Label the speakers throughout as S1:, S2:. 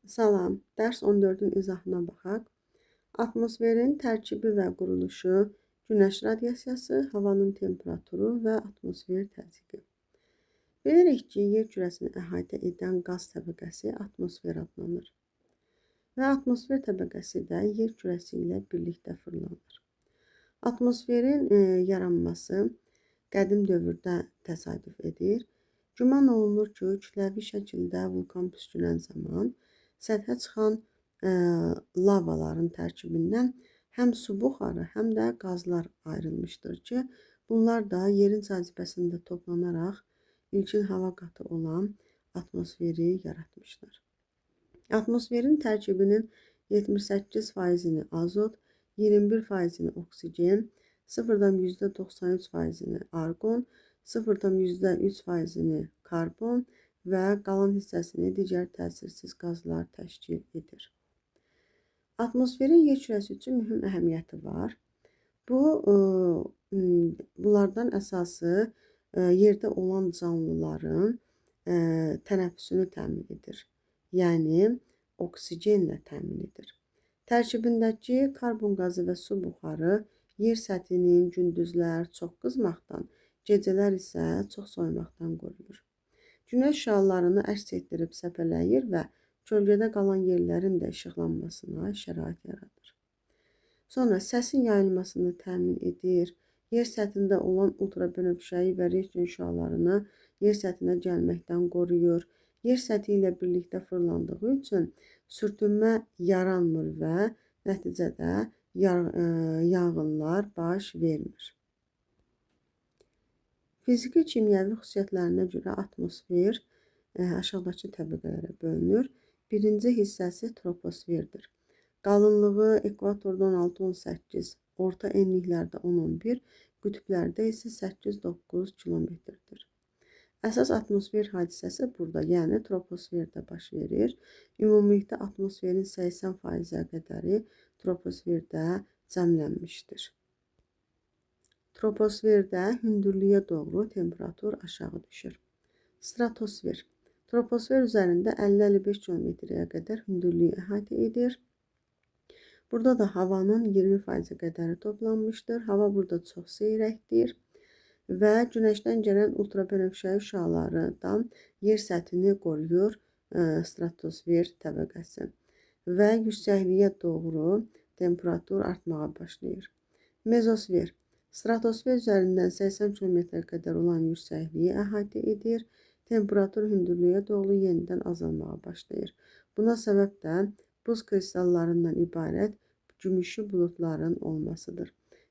S1: Salam, dərs 14-ün izahına baxaq. Atmosferin tərkibi və quruluşu, günəş radiasiyası, havanın temperaturu və atmosfer təzyiqi. Bilirik ki, yer kürəsini əhatə edən qaz təbəqəsi atmosfer adlanır. Və atmosfer təbəqəsi də yer kürəsi ilə birlikdə fırlanır. Atmosferin yaranması qədim dövrdə təsadüf edir. Güman olunur ki, kütləvi şəkildə vulkan püskürən zaman səthə çıxan lavaların tərkibindən həm su buxarı, həm də qazlar ayrılmışdır ki, bunlar da yerin cazibəsində toplanaraq ilkin hava qatı olan atmosferi yaratmışlar. Atmosferin tərkibinin 78%-ni azot, 21%-ni oksigen, 0,93%-ni arqon, 0,3%-ni karbon və qalan hissəsini digər təsirsiz qazlar təşkil edir. Atmosferin yer kürəsi üçün mühüm əhəmiyyəti var. Bunlardan əsası yerdə olan canlıların tənəffüsünü təmin edir. Yəni, oksigenlə təmin edir. Tərkibindəki karbon qazı və su buxarı yer səthinin gündüzlər çox qızmaqdan, gecələr isə çox soyumaqdan qoruyur. Günəş şüalarını əks etdirib səpələyir və kölgədə qalan yerlərin də işıqlanmasına şərait yaradır. Sonra səsin yayılmasını təmin edir. Yer səthində olan ultrabənövşəyi və rentgen şüalarını yer səthinə gəlməkdən qoruyur. Yer səthi ilə birlikdə fırlandığı üçün sürtünmə yaranmır və nəticədə yanğınlar baş vermir. Fiziki kimyəvi xüsusiyyətlərinə görə atmosfer aşağıdakı təbəqələrə bölünür. Birinci hissəsi troposferdir. Qalınlığı ekvatorda 16-18, orta enliklərdə 10-11, qütblərdə isə 8-9 kilometrdir. Əsas atmosfer hadisəsi burada, yəni troposferdə baş verir. Ümumilikdə atmosferin 80%-ə qədəri troposferdə cəmlənmişdir. Troposferdə hündürlüyə doğru temperatur aşağı düşür. Stratosfer. Troposfer üzərində 50-55 kilometrə qədər hündürlüyü əhatə edir. Burada da havanın 20%-ə qədəri toplanmışdır. Hava burada çox seyrəkdir və günəşdən gələn ultrabənövşəyi şüalardan yer səthini qoruyur stratosfer təbəqəsi və yüksəkliyə doğru temperatur artmağa başlayır. Mezosfer. Stratosfer üzərindən 80 km qədər olan yüksəkliyi əhatə edir. Temperatur hündürlüyə doğru yenidən azalmağa başlayır. Buna səbəb də buz kristallarından ibarət gümüşü buludların olmasıdır.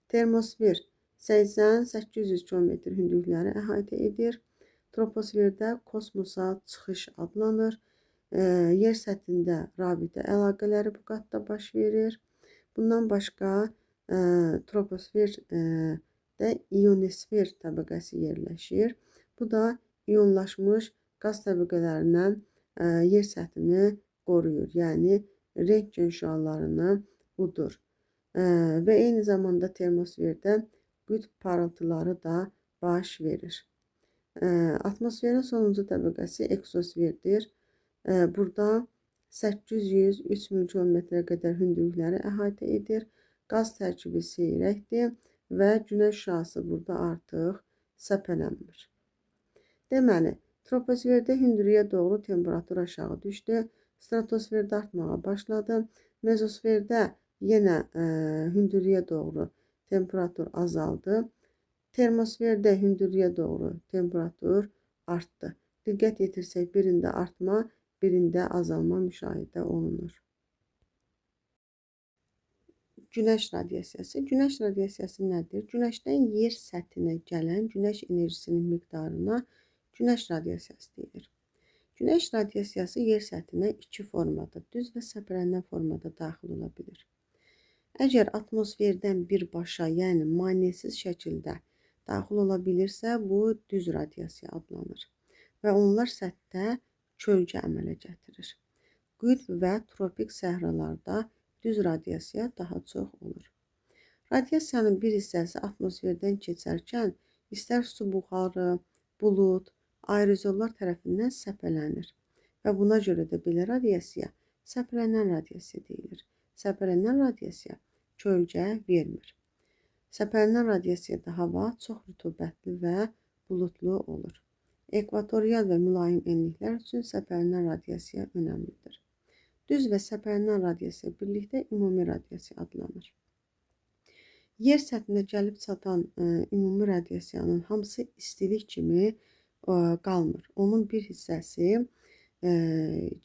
S1: Termosfer 80-800 km hündürlükləri əhatə edir. Troposferdə kosmosa çıxış adlanır. Yer səthində rabitə əlaqələri bu qatda baş verir. Bundan başqa troposferdə ionosfer təbəqəsi yerləşir. Bu da ionlaşmış qaz təbəqələrindən yer səthini qoruyur. Yəni, rentgen şüalarını udur. Və eyni zamanda termosferdə qütb parıltıları da baş verir. Atmosferin sonuncu təbəqəsi eksosferdir. Burada 800-3000 km qədər hündürlükləri əhatə edir. Qaz tərkibi seyrəkdir və günəş şüası burada artıq səpələnmir. Deməli, troposferdə hündürlüyə doğru temperatur aşağı düşdü. Stratosferdə artmağa başladı. Mezosferdə yenə hündürlüyə doğru temperatur azaldı. Termosferdə hündürlüyə doğru temperatur artdı. Diqqət yetirsək, birində artma, birində azalma müşahidə olunur. Günəş radiasiyası. Günəş radiasiyası nədir? Günəşdən yer səthinə gələn günəş enerjisinin miqdarına günəş radiasiyası deyilir. Günəş radiasiyası yer səthinə iki formada, düz və səpələnən formada daxil ola bilir. Əgər atmosferdən birbaşa, yəni maneəsiz şəkildə daxil ola bilirsə, bu düz radiasiya adlanır və onlar səthdə kölgə əmələ gətirir. Qütb və tropik səhralarda düz radiasiya daha çox olur. Radiasiyanın bir hissəsi atmosferdən keçərkən istər su buxarı, bulud, aerozollar tərəfindən səpələnir və buna görə də belə radiasiya səpələnən radiasiya deyilir. Səpələnən radiasiya kölgə vermir. Səpələnən radiasiyada hava çox rütubətli və buludlu olur. Ekvatorial və mülayim enliklər üçün səpələnən radiasiya önəmlidir. Düz və səpələnən radiasiya birlikdə ümumi radiasiya adlanır. Yer səthində gəlib çatan ümumi radiasiyanın hamısı istilik kimi qalmır. Onun bir hissəsi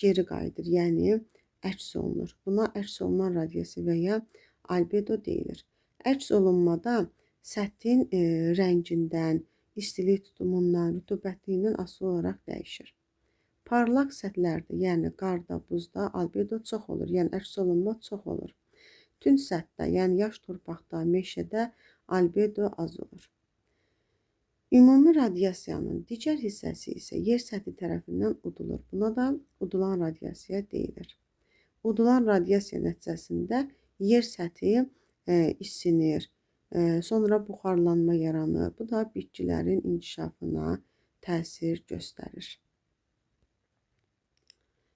S1: geri qayıdır, yəni əks olunur. Buna əks olunan radiasiya və ya albedo deyilir. Əks olunmada səthin rəngindən, istilik tutumundan, rütubətliyindən asılı olaraq dəyişir. Parlaq səthlərdə, yəni qarda, buzda albedo çox olur, yəni əks olunma çox olur. Tünd səthdə, yəni yaş torpaqda, meşədə albedo az olur. Ümumi radiasiyanın digər hissəsi isə yer səthi tərəfindən udulur. Buna da udulan radiasiya deyilir. Udulan radiasiya nəticəsində yer səthi isinir, sonra buxarlanma yaranır. Bu da bitkilərin inkişafına təsir göstərir.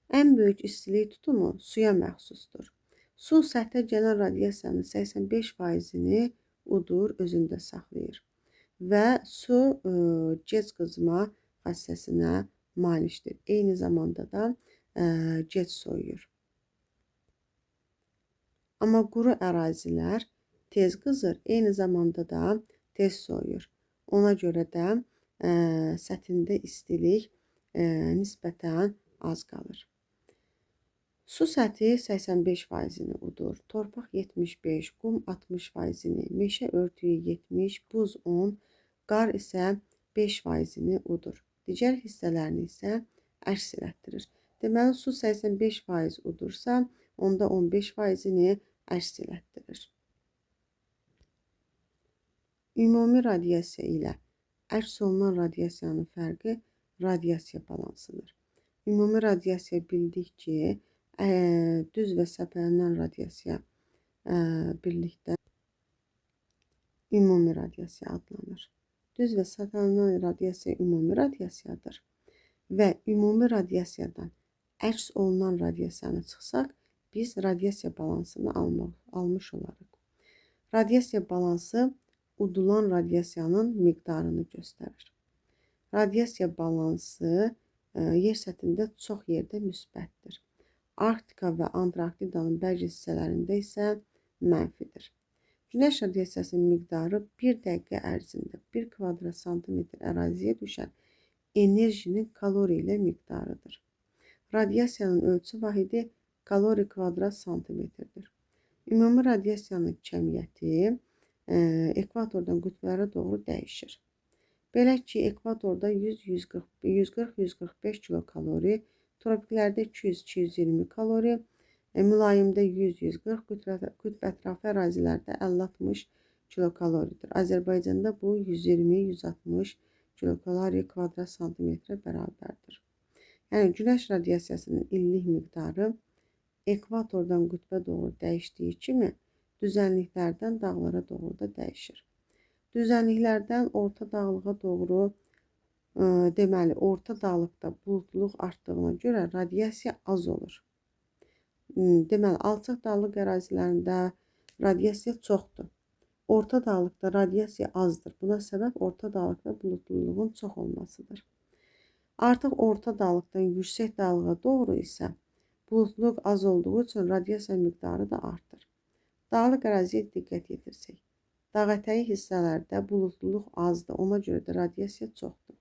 S1: Ən böyük istilik tutumu suya məxsusdur. Su səthə gələn radiasiyanın 85%-ni udur, özündə saxlayır və su gec qızma xassəsinə malikdir. Eyni zamanda da gec soyuyur. Amma quru ərazilər tez qızır, eyni zamanda da tez soyuyur. Ona görə də səthində istilik nisbətən az qalır. Su səthi 85%-ni udur, torpaq 75%, qum 60%-ni, meşə örtüyü 70%, buz 10%, qar isə 5%-ni udur. Digər hissələrini isə əks elətdirir. Deməli, su 85% udursa, onda 15%-ni əks elətdirir. Ümumi radiasiya ilə əks olunan radiasiyanın fərqi radiasiya balansıdır. Ümumi radiasiya bildik ki, düz və səpələnən radiasiya birlikdə ümumi radiasiya adlanır. Düz və səpələnən radiasiya ümumi radiasiyadır və ümumi radiasiyadan əks olunan radiasiyanı çıxsaq, biz radiasiya balansını almış olarıq. Radiasiya balansı udulan radiasiyanın miqdarını göstərir. Radiasiya balansı yer səthində çox yerdə müsbətdir. Arktika və Antarktidanın bəzi hissələrində isə mənfidir. Günəş radiasiyasının miqdarı 1 dəqiqə ərzində 1 kvadrat santimetr əraziyə düşən enerjinin kalori ilə miqdarıdır. Radiasiyanın ölçü vahidi kalori kvadrat santimetrdir. Ümumi radiasiyanın kəmiyyəti ekvatordan qütblərə doğru dəyişir. Belə ki, ekvatorda 140-145 kilokalori, tropiklərdə 200-220 kalori, mülayimdə 100-140, qütb ətrafı ərazilərdə 50-60 kilokaloridir. Azərbaycanda bu 120-160 kilokalori kvadrat santimetrə bərabərdir. Yəni, günəş radiasiyasının illik miqdarı ekvatordan qütbə doğru dəyişdiyi kimi, düzənliklərdən dağlara doğru da dəyişir. Düzənliklərdən orta dağlığa doğru, deməli, orta dağlıqda buludluluq artdığına görə radiasiya az olur. Deməli, alçaq dağlıq ərazilərində radiasiya çoxdur. Orta dağlıqda radiasiya azdır. Buna səbəb orta dağlıqda buludluluğun çox olmasıdır. Artıq orta dağlıqdan yüksək dağlığa doğru isə buludluluq az olduğu üçün radiasiya miqdarı da artır. Dağlıq əraziyə diqqət yetirsək. Dağətəyi hissələrdə buludluluq azdır, ona görə də radiasiya çoxdur.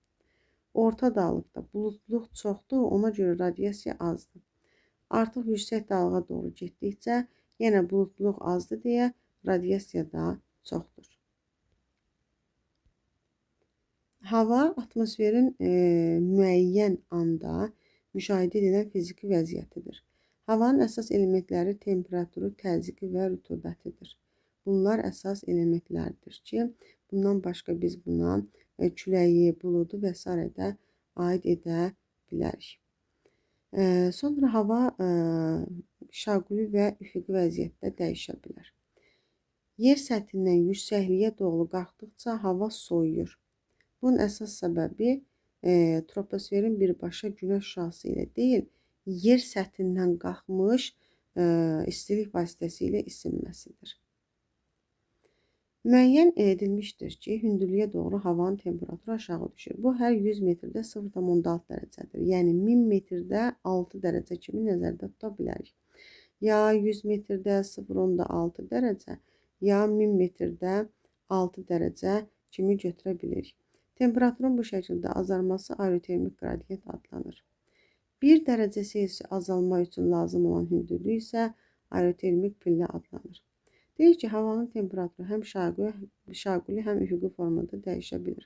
S1: Orta dağlıqda buludluluq çoxdur, ona görə radiasiya azdır. Artıq yüksək dağlığa doğru getdikcə yenə buludluluq azdır deyə radiasiya da çoxdur. Hava atmosferin müəyyən anda müşahidə edilən fiziki vəziyyətidir. Havanın əsas elementləri temperaturu, təzyiqi və rütubətidir. Bunlar əsas elementlərdir ki, bundan başqa biz buna küləyi, buludu və s. də aid edə bilərik. Sonra hava şaquli və üfüqi vəziyyətdə dəyişə bilər. Yer səthindən yüksəkliyə doğru qalxdıqca hava soyuyur. Bunun əsas səbəbi troposferin birbaşa günəş şüası ilə deyil, yer səthindən qalxmış istilik vasitəsilə isinməsidir. Müəyyən edilmişdir ki, hündürlüyə doğru havanın temperaturu aşağı düşür. Bu, hər 100 metrdə 0,6 dərəcədir. Yəni, 1000 metrdə 6 dərəcə kimi nəzərdə tuta bilərik. Ya 100 metrdə 0,6 dərəcə, ya 1000 metrdə 6 dərəcə kimi götürə bilirik. Temperaturun bu şəkildə azalması aerotermik qradiyent adlanır. 1 dərəcə Selsi azalma üçün lazım olan hündürlük isə aerotermik pillə adlanır. Deyir ki, havanın temperaturu həm şaquli, həm üfüqi formada dəyişə bilir.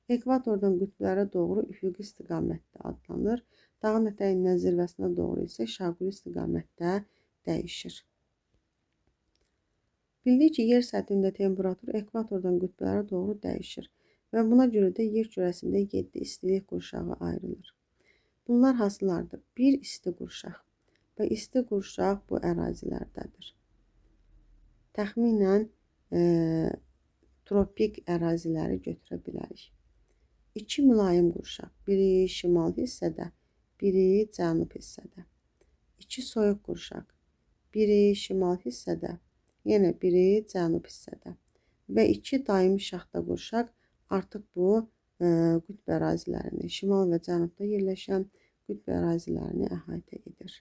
S1: Ekvatordan qütblərə doğru üfüqi istiqamətdə adlanır. Dağın ətəyindən zirvəsinə doğru isə şaquli istiqamətdə dəyişir. Bildik ki, yer səthində temperatur ekvatordan qütblərə doğru dəyişir və buna görə də yer kürəsində 7 istilik qurşağı ayrılır. Bunlar hansılardır? Bir isti qurşaq və isti qurşaq bu ərazilərdədir. Təxminən tropik əraziləri götürə bilərik. 2 mülayim qurşaq, biri şimal hissədə, biri cənub hissədə. 2 soyuq qurşaq, biri şimal hissədə, yenə biri cənub hissədə. Və 2 daimi şaxta qurşaq artıq bu qütb ərazilərini, şimal və cənubda yerləşən qütb ərazilərini əhatə edir.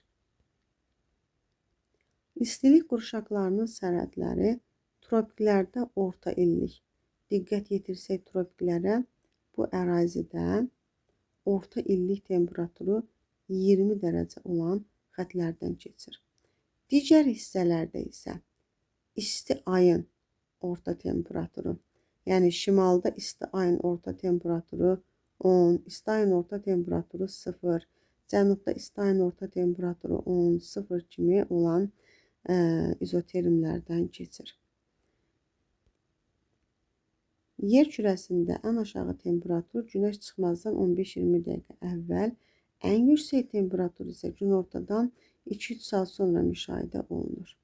S1: İstilik qurşaqlarının sərhədləri tropiklərdə orta illik. Diqqət yetirsək tropiklərə, bu ərazidə orta illik temperaturu 20 dərəcə olan xətlərdən keçir. Digər hissələrdə isə isti ayın orta temperaturu, yəni şimalda isti ayın orta temperaturu 10, isti ayın orta temperaturu 0, cənubda isti ayın orta temperaturu 10, 0 kimi olan izotermlərdən keçir. Yer kürəsində ən aşağı temperatur günəş çıxmazdan 15-20 dəqiqə əvvəl, ən yüksək temperatur isə günortadan 2-3 saat sonra müşahidə olunur.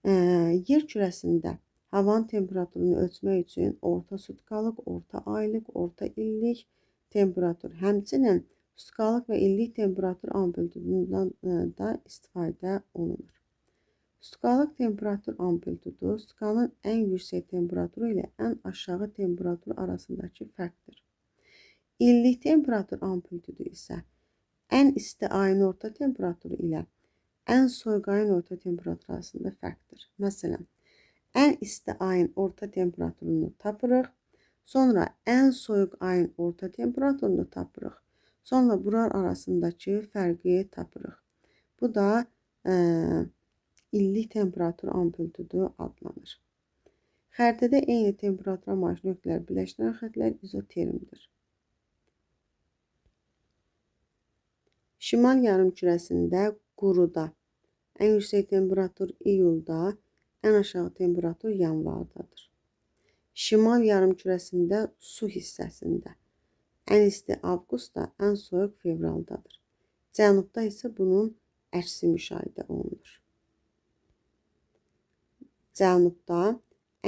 S1: Yer kürəsində havanın temperaturunu ölçmək üçün orta sutkalıq, orta aylıq, orta illik temperatur, həmçinin sutkalıq və illik temperatur amplitudundan da istifadə olunur. Sutkalıq temperatur amplitudu skalın ən yüksək temperaturu ilə ən aşağı temperatur arasındakı fərqdir. İllik temperatur amplitudu isə ən isti ayın orta temperaturu ilə ən soyuq ayın orta temperaturu arasında fərqdir. Məsələn, ən isti ayın orta temperaturunu tapırıq, sonra ən soyuq ayın orta temperaturunu tapırıq, sonra bunlar arasındakı fərqi tapırıq. Bu da illik temperatur amplitudu adlanır. Xəritədə eyni temperatura malik nöqtələr birləşdirən xəttlər izotermdir. Şimal yarımkürəsində quruda ən yüksək temperatur iyulda, ən aşağı temperatur yanvardadır. Şimal yarımkürəsində su hissəsində ən isti avqustda, ən soyuq fevraldadır. Cənubda isə bunun əksi müşahidə olunur. Cənubda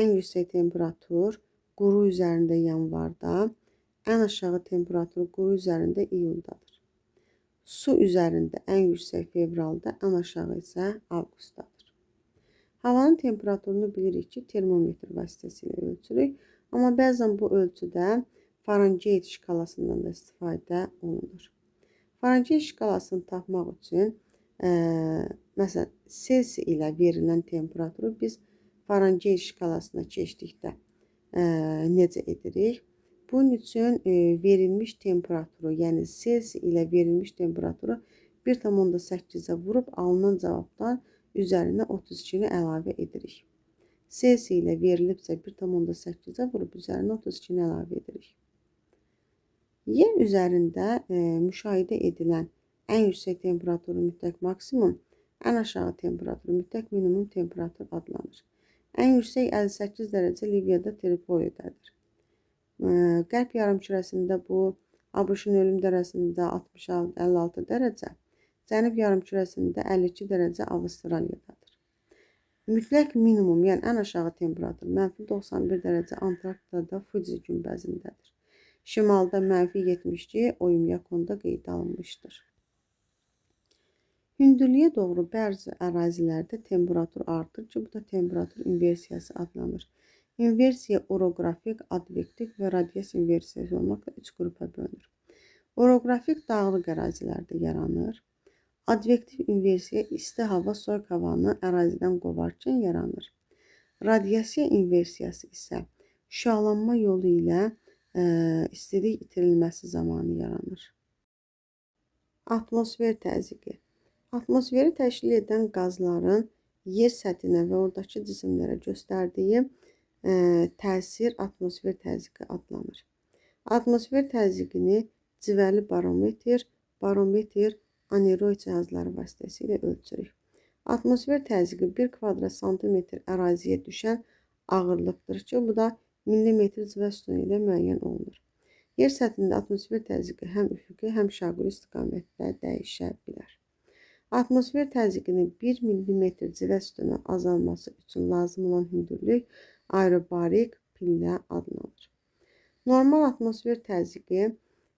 S1: ən yüksək temperatur quru üzərində yanvarda, ən aşağı temperatur quru üzərində iyuldadır. Su üzərində ən yüksək fevralda, ən aşağı isə avqustdadır. Havanın temperaturunu bilirik ki, termometr vasitəsilə ölçürük, amma bəzən bu ölçüdə Farenheit şkalasından da istifadə olunur. Farenheit şkalasını tapmaq üçün, məsələn, Selsi ilə verilən temperaturu biz Farenheit şkalasına keçdikdə necə edirik? Bunun üçün verilmiş temperaturu, yəni Selsi ilə verilmiş temperaturu 1,8-ə vurub alınan cavabdan üzərinə 32-ni əlavə edirik. Selsi ilə verilibsə 1,8-ə vurub üzərinə 32-ni əlavə edirik. Yer üzərində müşahidə edilən ən yüksək temperatur mütləq maksimum, ən aşağı temperatur mütləq minimum temperatur adlanır. Ən yüksək 58 dərəcə Liviyada Tripoli'dədir. Qərb yarımkürəsində bu, ABŞ-ın ölüm dərəcəsində 56 dərəcə, Cənub yarımkürəsində 52 dərəcə Avstraliyadadır. Mütləq minimum, yəni ən aşağı temperatur -91 dərəcə Antarktikada Fuji günbəzindədir. Şimalda -72 Oyumyakonda qeydə alınmışdır. Hündürlüyə doğru bəzi ərazilərdə temperatur artır ki, bu da temperatur inversiyası adlanır. İnversiya oroqrafik, advektiv və radiasiya inversiyası olmaqla 3 qrupa bölünür. Oroqrafik dağlıq ərazilərdə yaranır. Advektiv inversiya isti hava soyuq havanı ərazidən qovarkən yaranır. Radiasiya inversiyası isə şüalanma yolu ilə istilik itirilməsi zamanı yaranır. Atmosfer təzyiqi. Atmosferi təşkil edən qazların yer səthinə və oradakı cisimlərə göstərdiyi təsir atmosfer təzyiqi adlanır. Atmosfer təzyiqini civəli barometr, aneroid cihazları vasitəsilə ölçürük. Atmosfer təzyiqi 1 kvadrat santimetr əraziyə düşən ağırlıqdır ki, bu da millimetr civə sütunu ilə müəyyən olunur. Yer səthində atmosfer təzyiqi həm üfüqi, həm şaquli istiqamətdə dəyişə bilər. Atmosfer təzyiqinin 1 mm civə sütunu azalması üçün lazım olan hündürlük aerobarik pillə adlanır. Normal atmosfer təzyiqi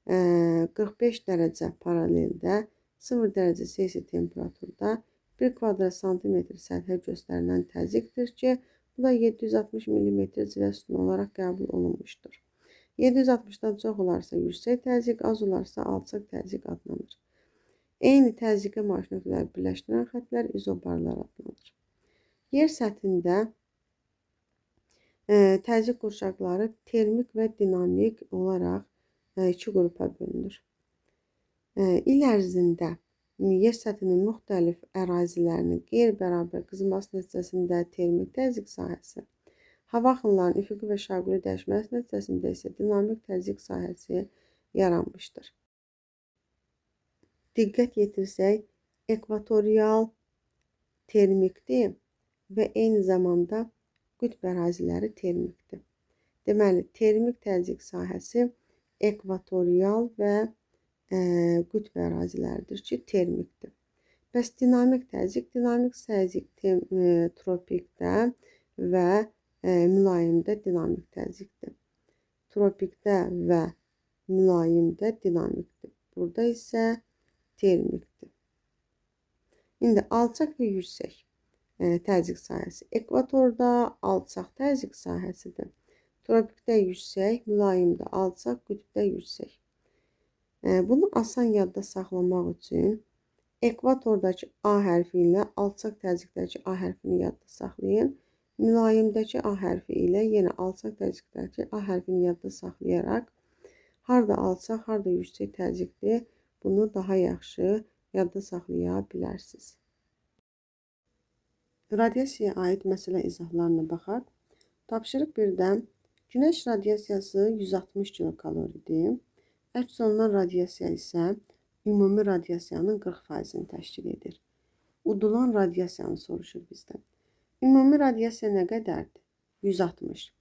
S1: 45 dərəcə paraleldə 0 dərəcə Selsi temperaturda 1 kvadrat santimetr səthə göstərilən təzyiqdir ki, bu da 760 mm civə sütunu olaraq qəbul olunmuşdur. 760-dan çox olarsa yüksək təzyiq, az olarsa alçaq təzyiq adlanır. Eyni təzyiqə malik nöqtələri birləşdirən xəttlər izobarlar adlanır. Yer səthində təzyiq qurşaqları termik və dinamik olaraq 2 qrupa bölünür. İl ərzində yer səthinin müxtəlif ərazilərinin qeyri-bərabər qızması nəticəsində termik təzyiq sahəsi, hava axınlarının üfüqi və şaquli dəyişməsi nəticəsində isə dinamik təzyiq sahəsi yaranmışdır. Diqqət yetirsək, ekvatorial termikdir və eyni zamanda qütb əraziləri termikdir. Deməli, termik təzyiq sahəsi ekvatorial və qütb əraziləridir ki, termikdir. Bəs dinamik təzyiq tropikdə və mülayimdə dinamik təzyiqdir. Tropikdə və mülayimdə dinamikdir. Burada isə termikdir. İndi alçaq və yüksək təzyiq sahəsi. Ekvatorda alçaq təzyiq sahəsidir. Tropikdə yüksək, mülayimdə alçaq, qütbdə yüksək. Bunu asan yadda saxlamaq üçün ekvatordakı A hərfi ilə alçaq təzyiqdəki A hərfini yadda saxlayın. Mülayimdəki A hərfi ilə yenə alçaq təzyiqdəki A hərfini yadda saxlayaraq harda alçaq, harda yüksək təzyiqdir, bunu daha yaxşı yadda saxlaya bilərsiniz. Radiasiyaya aid məsələ izahlarına baxaq. Tapşırıq 1-də günəş radiasiyası 160 kilokaloridir. Əks olunan radiasiya isə ümumi radiasiyanın 40%-ni təşkil edir. Udulan radiasiyanı soruşur bizdən. Ümumi radiasiya nə qədərdir? 160.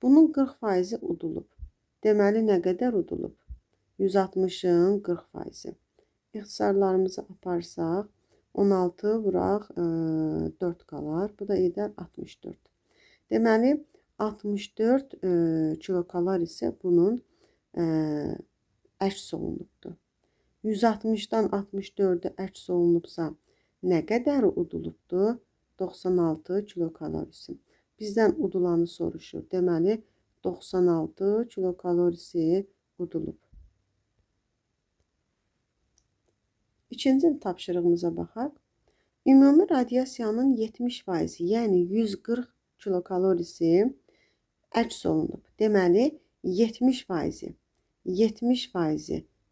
S1: Bunun 40%-i udulub. Deməli, nə qədər udulub? 160-ın 40%-i. İxtisarlarımızı aparsaq, 16 vuraq 4 qalar. Bu da edər 64. Deməli, 64 kilokalori isə bunun əks olunubdur. 160-dan 64-ü əks olunubsa, nə qədəri udulubdur? 96 kilokalorisi. Bizdən udulanı soruşur. Deməli, 96 kilokalorisi udulub. İkinci tapşırığımıza baxaq. Ümumi radiasiyanın 70%, yəni 140 kilokalorisi əks olunub. Deməli, 70%,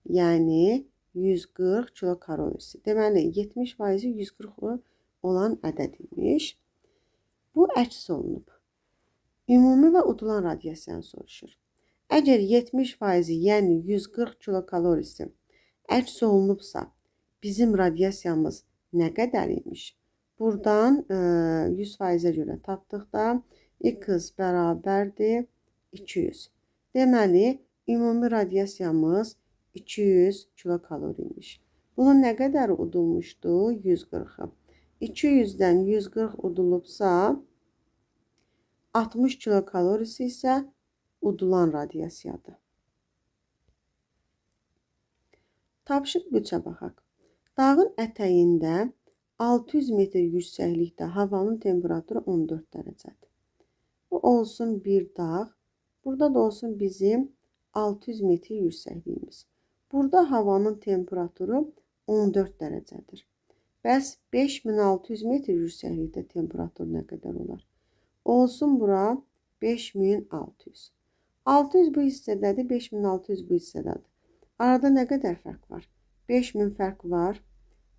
S1: yəni 140 kilokalorisi. Deməli, 70%-i 140 olan ədəd imiş. Bu əks olunub. Ümumi və udulan radiasiyanı soruşur. Əgər 70%, yəni 140 kilokalorisi əks olunubsa, bizim radiasiyamız nə qədər imiş? Buradan 100%-ə görə tapdıqda x bərabərdir 200. Deməli, ümumi radiasiyamız 200 kilokalori imiş. Bunun nə qədər udulmuşdu? 140. 200-dən 140 udulubsa, 60 kilokalorisi isə udulan radiasiyadır. Tapşırıq 3-ə baxaq. Dağın ətəyində 600 metr yüksəklikdə havanın temperaturu 14 dərəcədir. Bu olsun bir dağ. Burada da olsun bizim 600 metr yüksəkliyimiz. Burada havanın temperaturu 14 dərəcədir. Bəs 5600 metr yüksəklikdə temperatur nə qədər olar? Olsun bura 5600. 600 bu hissədədir, 5600 bu hissədədir. Arada nə qədər fərq var? 5000 fərq var.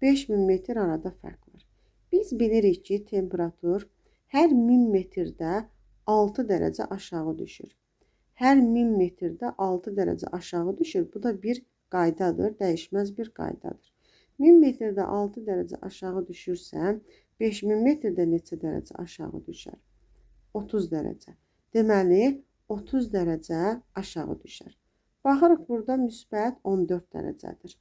S1: 5000 metr arada fərq var. Biz bilirik ki, temperatur hər 1000 metrdə 6 dərəcə aşağı düşür. Hər 1000 metrdə 6 dərəcə aşağı düşür. Bu da bir qaydadır, dəyişməz bir qaydadır. 1000 metrdə 6 dərəcə aşağı düşürsə, 5000 metrdə neçə dərəcə aşağı düşər? 30 dərəcə. Deməli, 30 dərəcə aşağı düşər. Baxırıq, burada müsbət 14 dərəcədir.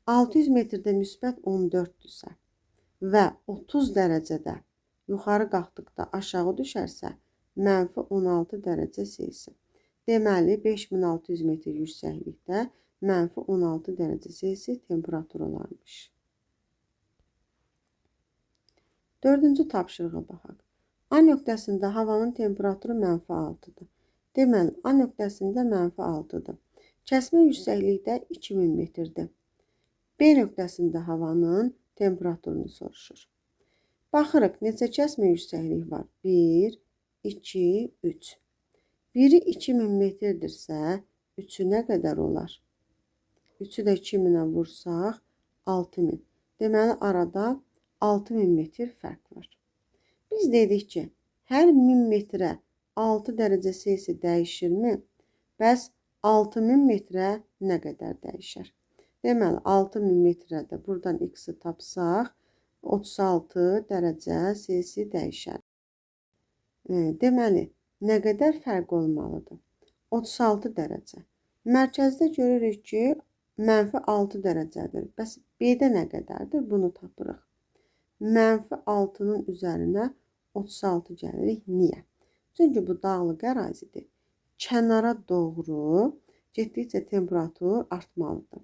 S1: 600 metrdə müsbət 14-dürsə və 30 dərəcədə yuxarı qalxdıqda aşağı düşərsə, mənfi 16 dərəcə Selsi. Deməli, 5600 metr yüksəklikdə mənfi 16 dərəcə Selsi temperatur olarmış. Dördüncü tapşırığa baxaq. A nöqtəsində havanın temperaturu mənfi 6-dır. Deməli, A nöqtəsində mənfi 6-dır. Kəsmə yüksəklikdə 2000 metrdir. B nöqtəsində havanın temperaturunu soruşur. Baxırıq, neçə kəsmə yüksəklik var? 1, 2, 3. Biri 2000 metrdirsə, 3-ü nə qədər olar? 3-ü də 2000-ə vursaq, 6000. Deməli, arada 6000 metr fərq var. Biz dedik ki, hər 1000 metrə 6 dərəcə Selsi dəyişirmi? Bəs 6000 metrə nə qədər dəyişər? Deməli, 6000 metrədə buradan x-i tapsaq, 36 dərəcə Selsi dəyişər. Deməli, nə qədər fərq olmalıdır? 36 dərəcə. Mərkəzdə görürük ki, mənfi 6 dərəcədir. Bəs B-də nə qədərdir? Bunu tapırıq. Mənfi 6-nın üzərinə 36 gəlirik. Niyə? Çünki bu dağlıq ərazidir. Kənara doğru getdikcə temperatur artmalıdır.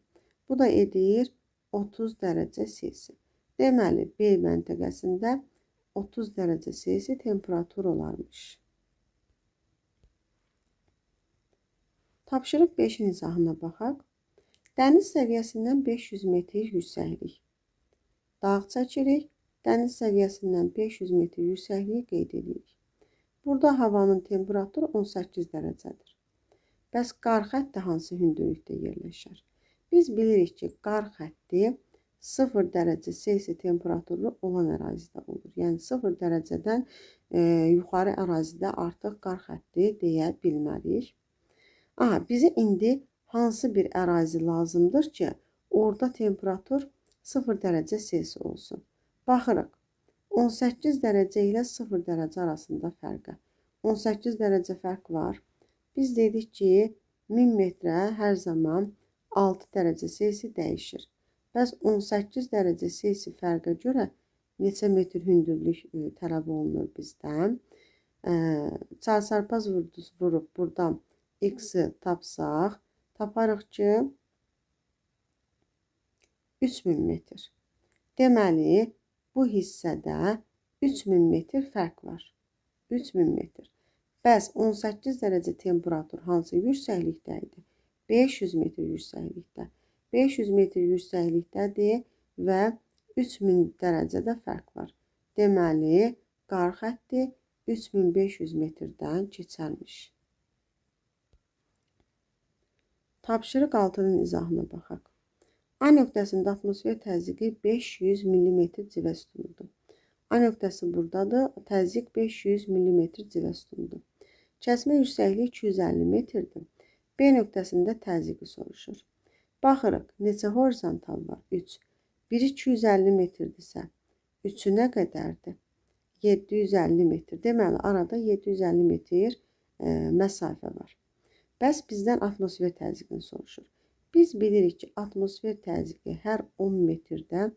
S1: Bu da edir 30 dərəcə Selsi. Deməli, B məntəqəsində 30 dərəcə Selsi temperatur olarmış. Tapşırıq 5-in izahına baxaq. Dəniz səviyyəsindən 500 metr yüksəklik. Dağ çəkirik. Dəniz səviyyəsindən 500 metr yüksəkliyi qeyd edirik. Burada havanın temperaturu 18 dərəcədir. Bəs qar xətti hansı hündürlükdə yerləşər? Biz bilirik ki, qar xətti 0 dərəcə Selsi temperaturu olan ərazidə olur. Yəni 0 dərəcədən yuxarı ərazidə artıq qar xətti deyə bilmərik. Bizə indi hansı bir ərazi lazımdır ki, orada temperatur 0 dərəcə Selsi olsun? Baxırıq, 18 dərəcə ilə 0 dərəcə arasında fərqə. 18 dərəcə fərq var. Biz dedik ki, 1000 metrə hər zaman 6 dərəcə Selsi dəyişir. Bəs 18 dərəcə Selsi fərqə görə neçə metr hündürlük tələb olunur bizdən? Çarpaz vurub buradan x-i tapsaq, taparıq ki, 3000 metr. Deməli, bu hissədə 3000 metr fərq var. 3000 metr. Bəs 18 dərəcə temperatur hansı yüksəklikdə idi? 500 metr yüksəklikdə. 500 metr yüksəklikdədir və 3000 dərəcədə fərq var. Deməli, qar xətti 3500 metrdən keçərmiş. Tapşırıq 6-nın izahına baxaq. A nöqtəsində atmosfer təzyiqi 500 mm civə sütunudur. A nöqtəsi buradadır. Təzyiq 500 mm civə sütunudur. Kəsmə yüksəkliyi 250 metrdir. B nöqtəsində təzyiqi soruşur. Baxırıq, neçə horizontal var? 3. Biri 250 metrdirsə, 3-ü nə qədərdir? 750 metr. Deməli, arada 750 metr məsafə var. Bəs bizdən atmosfer təzyiqini soruşur. Biz bilirik ki, atmosfer təzyiqi hər 10 metrdə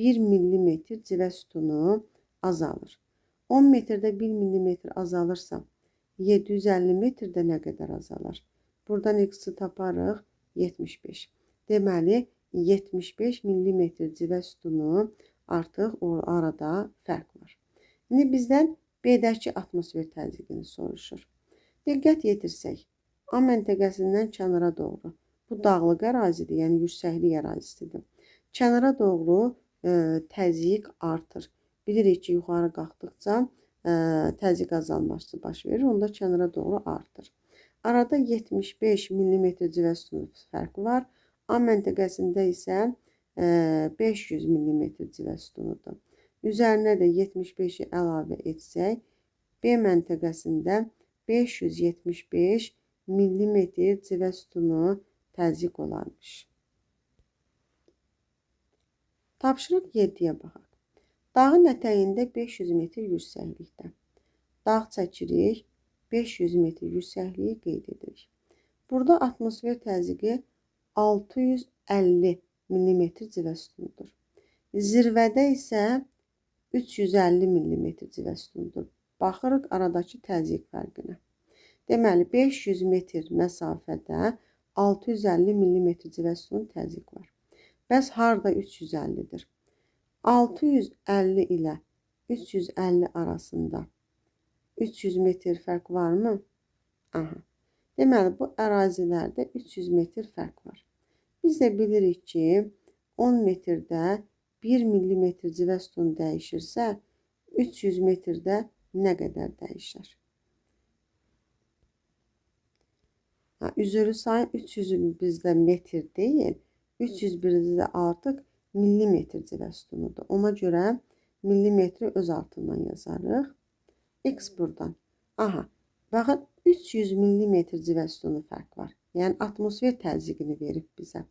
S1: 1 mm civə sütunu azalır. 10 metrdə 1 mm azalırsa, 750 metrdə nə qədər azalar? Buradan x-i taparıq 75. Deməli, 75 millimetr civə sütunu artıq arada fərq var. İndi bizdən B-dəki atmosfer təzyiqini soruşur. Diqqət yetirsək, A məntəqəsindən kənara doğru. Bu dağlıq ərazidir, yəni yüksəklik ərazisidir. Kənara doğru təzyiq artır. Bilirik ki, yuxarı qalxdıqca təzyiq azalması baş verir, onda kənara doğru artır. Arada 75 millimetr civə sütunu fərqi var. A məntəqəsində isə 500 millimetr civə sütunudur. Üzərinə də 75-i əlavə etsək, B məntəqəsində 575 millimetr civə sütunu təzyiq olarmış. Tapşırıq 7-yə baxaq. Dağın ətəyində 500 metr yüksəklikdə. Dağ çəkirik, 500 metr yüksəkliyi qeyd edirik. Burada atmosfer təzyiqi 650 millimetr civə sütunudur. Zirvədə isə 350 millimetr civə sütunudur. Baxırıq aradakı təzyiq fərqinə. Deməli, 500 metr məsafədə 650 millimetr civə sütunu təzyiq var. Bəs harada 350-dir? 650 ilə 350 arasında 300 metr fərq varmı? Aha. Deməli, bu ərazilərdə 300 metr fərq var. Biz də bilirik ki, 10 metrdə 1 millimetr civə sütunu dəyişirsə, 300 metrdə nə qədər dəyişər? Üzrü sayın 300 bizdə metr deyil, 300 bizdə artıq millimetr civə sütunudur. Ona görə millimetri öz altından yazarıq. X buradan. Aha, baxın 300 millimetr civə sütunu fərq var. Yəni atmosfer təzyiqini verib bizə.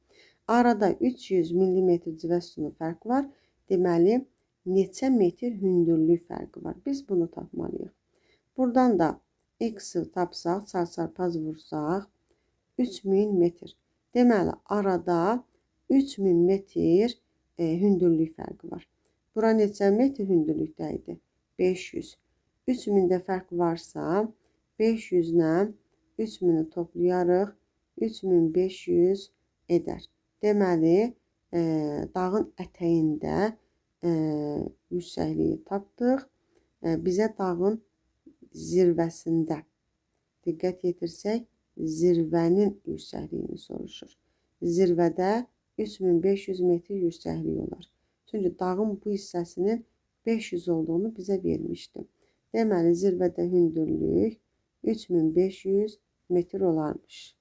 S1: Arada 300 millimetr civə sütunu fərq var. Deməli, neçə metr hündürlük fərqi var. Biz bunu tapmalıyıq. Buradan da X-i tapsaq, çarpaz vursaq, 3000 metr. Deməli, arada 3000 metr hündürlük fərqi var. Bura neçə metr hündürlükdə idi? 500. 3000-də fərq varsa, 500-lə 3000-i toplayarıq, 3500 edər. Deməli, dağın ətəyində yüksəkliyi tapdıq. Bizə dağın zirvəsində, diqqət yetirsək, zirvənin yüksəkliyini soruşur. Zirvədə 3500 metr yüksəklik olar. Çünki dağın bu hissəsinin 500 olduğunu bizə vermişdi. Deməli, zirvədə hündürlük 3500 metr olarmış.